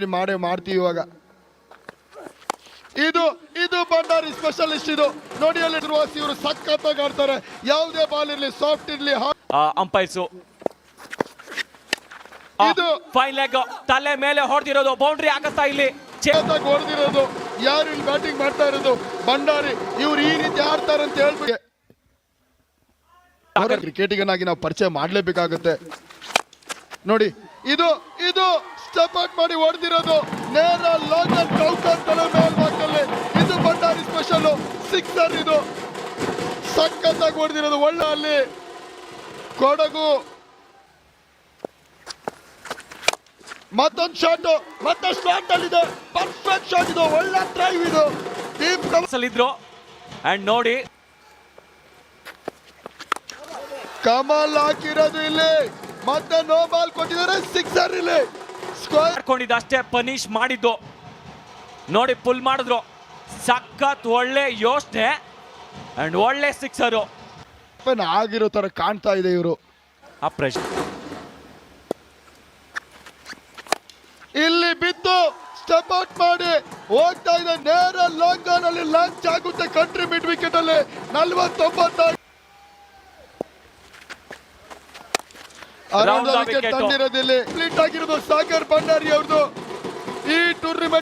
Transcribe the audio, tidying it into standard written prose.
Continue ಮಾಡ್ತೀವಿ ಇವಾಗ. ಇದು ಭಂಡಾರಿ ಸ್ಪೆಷಲಿಸ್ಟ್. ಇದು ನೋಡಿ ಅಲ್ಲಿ ಇವರು ಸಖತ್ತಾಗಿ ಆಡ್ತಾರೆ. ಯಾವುದೇ ಬಾಲ್ ಇರ್ಲಿ, ಸಾಫ್ಟ್ ಇರ್ಲಿ, ಅಂಪೈರ್ಸು ಇದು ಫೈನ್ ಲೆಗ್ ತಲೆ ಮೇಲೆ ಹೊಡೆದಿರೋದು, ಬೌಂಡ್ರಿ ಆಗತ್ತಾ ಇಲ್ಲಿ ಹೊಡೆದಿರೋದು. ಯಾರು ಇಲ್ಲಿ ಬ್ಯಾಟಿಂಗ್ ಮಾಡ್ತಾ ಇರೋದು ಭಂಡಾರಿ. ಇವ್ರು ಈ ರೀತಿ ಆಡ್ತಾರೆ ಅಂತ ಹೇಳ್ಬಿಟ್ಟು ಕ್ರಿಕೆಟಿಗನಾಗಿ ನಾವು ಪರಿಚಯ ಮಾಡ್ಲೇಬೇಕಾಗುತ್ತೆ. ನೋಡಿ ಇದು ಸ್ಟೆಪ್ ಔಟ್ ಮಾಡಿ ಹೊಡೆದಿರೋದು ನೇರ ಲಾಂಗ್ ಚೌಕಟ್ಟಲ್ಲಿ ಮೇಲ್ಭಾಗದಲ್ಲಿ. ಇದು ಭಂಡಾರಿ ಸ್ಪೆಷಲ್ ಸಿಕ್ಸರ್. ಇದು ಸಖತ್ತಾಗಿ ಹೊಡೆದಿರೋದು. ಒಳ್ಳೆ ಅಲ್ಲಿ ಕೊಡಗು ಮತ್ತೊಂದು ಶಾಟ್, ಮತ್ತೆ ಶಾಟ್ ಅಲ್ಲಿದೆ. Perfect shot. ಇದು ಒಳ್ಳೆ ಡ್ರೈವ್. ಇದು ಡೀಪ್ ಇದ್ರು ಅಂಡ್ ನೋಡಿ ಕಮಲ್ ಹಾಕಿರೋದು ಇಲ್ಲಿ. ಮತ್ತೆ ನೋ ಬಾಲ್ ಕೊಟ್ಟಿದ್ದಾರೆ. ಸಿಕ್ಸರ್ ಇಲ್ಲಿ ಸ್ಕ್ವೇರ್ ಹಾಕೊಂಡಿದ್ದ ಅಷ್ಟೇ ಪನಿಷ್ ಮಾಡಿದ್ದು. ನೋಡಿ ಪುಲ್ ಮಾಡಿದ್ರು. ಸಖತ್ ಒಳ್ಳೆ ಯೋಚನೆ ಅಂಡ್ ಒಳ್ಳೆ ಸಿಕ್ಸರು ಆಗಿರೋ ತರ ಕಾಣ್ತಾ ಇದೆ. ಇವರು ಇಲ್ಲಿ ಬಿದ್ದು ಸ್ಟೆಪ್ ಔಟ್ ಮಾಡಿ ಹೋಗ್ತಾ ಇದೆ. ನೇರ ಲಾಂಗ್ ಆನ್ ಅಲ್ಲಿ ಲಾಂಚ್ ಆಗುತ್ತೆ. ಕಂಟ್ರಿ ಮಿಡ್ ವಿಕೆಟ್ ಅಲ್ಲಿ 49 ವಿಕೆಟ್ ತಂದಿರೋದಿಲ್ಲಿ. ಕಂಪ್ಲೀಟ್ ಆಗಿರೋದು ಸಾಗರ್ ಭಂಡಾರಿ ಅವ್ರದ್ದು ಈ ಟೂರ್ನಿಮೆಂಟ್.